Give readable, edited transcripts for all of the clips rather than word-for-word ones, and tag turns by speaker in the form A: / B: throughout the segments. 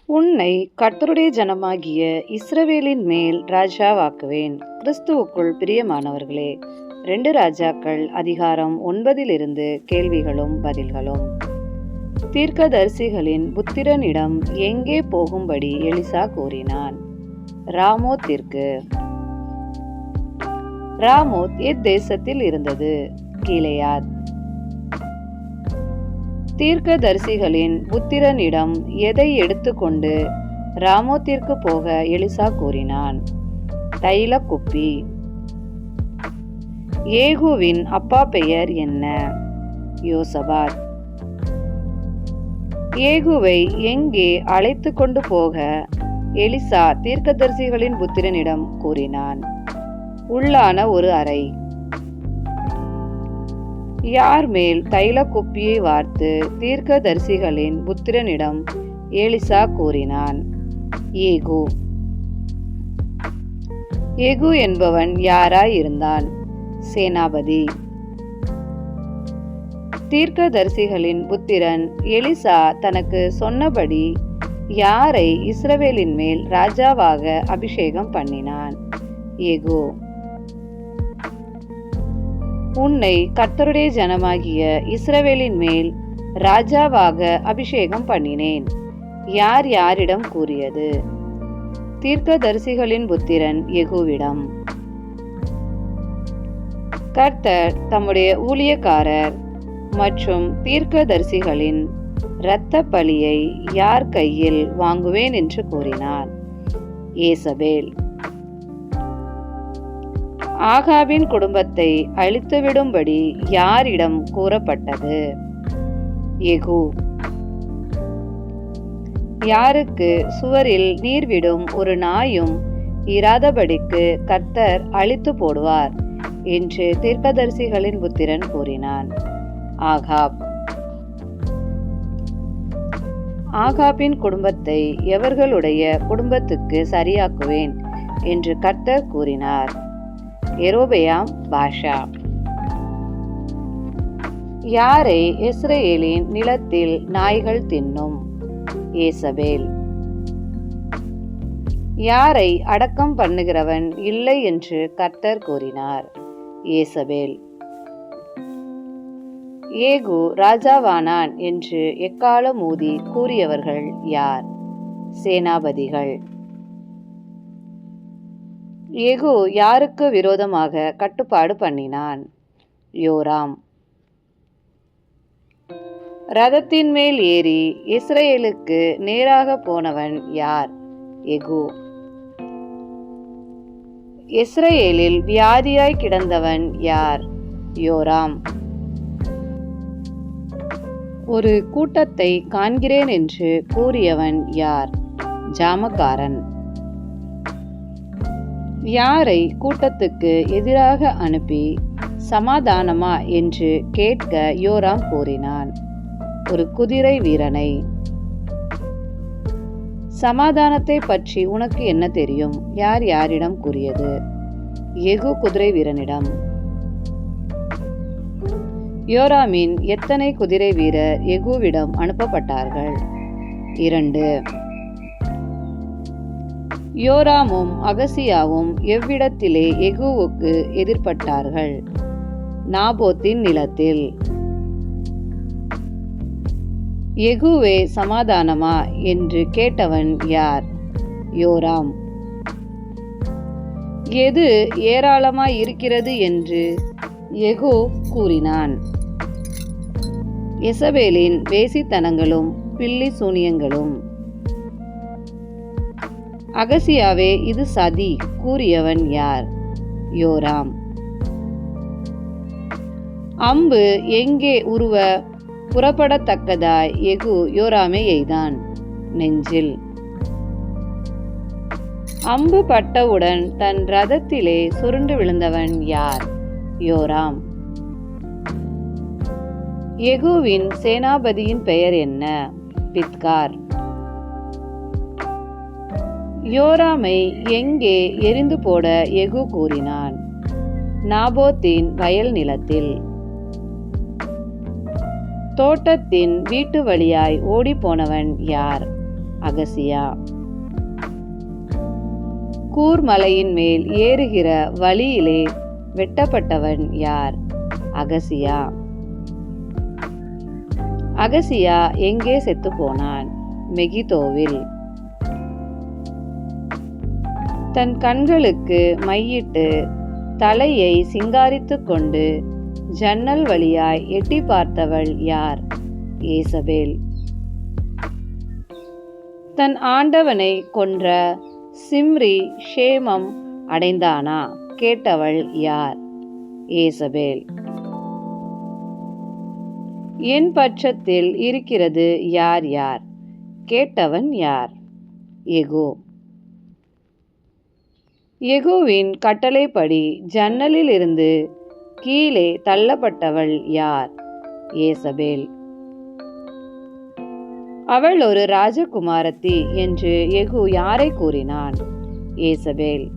A: உன்னை கர்த்தருடைய ஜனமாகிய இஸ்ரவேலின் மேல் ராஜாவாக்குவேன். கிறிஸ்துவுக்குள் பிரியமானவர்களே, 2 ராஜாக்கள் அதிகாரம் 9 கேள்விகளும் பதில்களும். தீர்க்கதரிசிகளின் புத்திரனிடம் எங்கே போகும்படி எலிசா கூறினான்? ராமோத்திற்கு. ராமோத் எத்தேசத்தில் இருந்தது? கீலேயாத். தீர்க்கதரிசிகளின் புத்திரனிடம் எதை எடுத்துக்கொண்டு ராமோத்திற்கு போக எலிசா கூறினான்? தைல குப்பி. ஏகூவின் அப்பா பெயர் என்ன? யோசபாத். ஏகூவை எங்கே அழைத்து கொண்டு போக எலிசா தீர்க்கதரிசிகளின் புத்திரனிடம் கூறினான்? உள்ளான ஒரு அறை. யார் மேல் தைல குப்பியை வார்த்து தீர்க்கதரிசிகளின் புத்திரனிடம் எலிசா கூறினான்? ஏகூ. ஏகூ என்பவன் யாராய் இருந்தான்? சேனாபதி. தீர்க்கதரிசிகளின் புத்திரன் எலிசா தனக்கு சொன்னபடி யாரை இஸ்ரவேலின் மேல் ராஜாவாக அபிஷேகம் பண்ணினான்? ஏகூ. உன்னை கர்த்தருடைய ஜனமாகிய இஸ்ரவேலின் மேல் ராஜாவாக அபிஷேகம் பண்ணினேன். யார் யாரிடம் கூறியது? தீர்க்கதரிசிகளின் புத்திரன் யெகூவிடம். கர்த்தர் தம்முடைய ஊழியக்காரர் மற்றும் தீர்க்கதரிசிகளின் இரத்த பலியை யார் கையில் வாங்குவேன் என்று கூறினார்? ஏசபேல். ஆகாபின் குடும்பத்தை அழித்துவிடும்படி யாரிடம் கூறப்பட்டது? யெகூ. யாருக்கு சுவரில் நீர் விடும் ஒரு நாயும் இராதபடிக்கு கர்த்தர் அழித்து போடுவார் என்று தீர்க்கதரிசிகளின் புத்திரன் கூறினான்? ஆகாப். ஆகாபின் குடும்பத்தை எவர்களுடைய குடும்பத்துக்கு சரியாக்குவேன் என்று கர்த்தர் கூறினார்? யெரொபெயாம் பாஷா. யாரை இஸ்ரவேலின் நிலத்தில் நாய்கள் தின்னும்? ஏசபேல். யாரை அடக்கம் பண்ணுகிறவன் இல்லை என்று கர்த்தர் கூறினார்? ஏசபேல். ஏகூ ராஜாவானான் என்று எக்காளம் ஊதி கூறியவர்கள் யார்? சேனாபதிகள். ஏகூ யாருக்கு விரோதமாக கட்டுப்பாடு பண்ணினான்? யோராம். ரதத்தின் மேல் ஏறி இஸ்ரவேலுக்கு நேராக போனவன் யார்? யெகூ. இஸ்ரவேலில் வியாதியாய் கிடந்தவன் யார்? யோராம். ஒரு கூட்டத்தை காண்கிறேன் என்று கூறியவன் யார்? ஜாமக்காரன். யாரை கூட்டத்துக்கு எதிராக அனுப்பி சமாதானமா என்று கேட்க யோராம் கூறினான்? ஒரு குதிரை வீரனை. சமாதானத்தை பற்றி உனக்கு என்ன தெரியும்? யார் யாரிடம் கூறியது? யெகூ குதிரை வீரனிடம். யோராமின் எத்தனை குதிரை வீரர் யெகூவிடம் அனுப்பப்பட்டார்கள்? 2. யோராமும் அகசியாவும் எவ்விடத்திலே யெகூவுக்கு எதிர்ப்பட்டார்கள்? நாபோத்தின் நிலத்தில். யெகூவே சமாதானமா என்று கேட்டவன் யார்? யோராம். எது ஏராளமாய் இருக்கிறது என்று யெகூ கூறினான்? யெசபேலின் வேசித்தனங்களும் பில்லி சூனியங்களும். அகசியாவே இது சதி கூறியவன் யார்? யோராம். அம்பு எங்கே உருவ புறப்படத்தக்கதாய் யெகூ யோராமை எய்தான்? நெஞ்சில். அம்பு பட்டவுடன் தன் ரதத்திலே சுருண்டு விழுந்தவன் யார்? யோராம். யெகூவின் சேனாபதியின் பெயர் என்ன? பித்கார். யோராமை எங்கே எரிந்து போட யெகூ கூறினான்? நாபோத்தின் வயல் நிலத்தில். தோட்டத்தின் வீட்டு வழியாய் ஓடிப்போனவன் யார்? அகசியா. கூர்மலையின் மேல் ஏறுகிற வழியிலே வெட்டப்பட்டவன் யார்? அகசியா. அகசியா எங்கே செத்து போனான்? மெகிதோவில். தன் கண்களுக்கு மையிட்டு தலையை சிங்காரித்து கொண்டு ஜன்னல் வழியாய் எட்டி பார்த்தவள் யார்? ஏசபேல். தன் ஆண்டவனை கொன்ற சிம்ரி ஷேமம் அடைந்தானா? கேட்டவள் யார்? ஏசபேல். என் பட்சத்தில் இருக்கிறது யார் யார்? கேட்டவன் யார்? யெகூ. யெகூவின் கட்டளைப்படி ஜன்னலில் இருந்து கீழே தள்ளப்பட்டவள் யார்? ஏசபேல். அவள் ஒரு ராஜகுமாரத்தி என்று யெகூ யாரை கூறினான்? ஏசபேல்.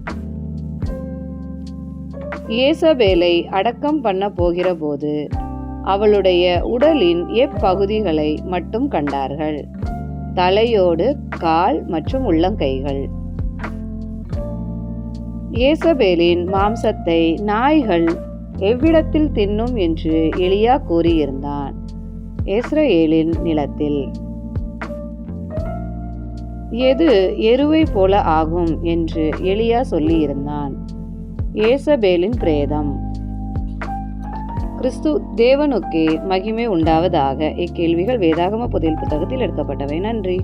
A: ஏசபேலை அடக்கம் பண்ண போகிற போது அவளுடைய உடலின் எப்பகுதிகளை மட்டும் கண்டார்கள்? தலையோடு, கால் மற்றும் உள்ளங்கைகள். ஏசபேலின் மாம்சத்தை நாய்கள் எவ்விடத்தில் தின்னும் என்று எலியா கூறியிருந்தான்? இஸ்ரவேலின் நிலத்தில். எது எருவை போல ஆகும் என்று எலியா சொல்லியிருந்தான்? ஏசபேலின் பிரேதம். கிறிஸ்து தேவனுக்கே மகிமை உண்டாவதாக. இக்கேள்விகள் வேதாகம புதையல் புத்தகத்தில் எடுக்கப்பட்டவை. நன்றி.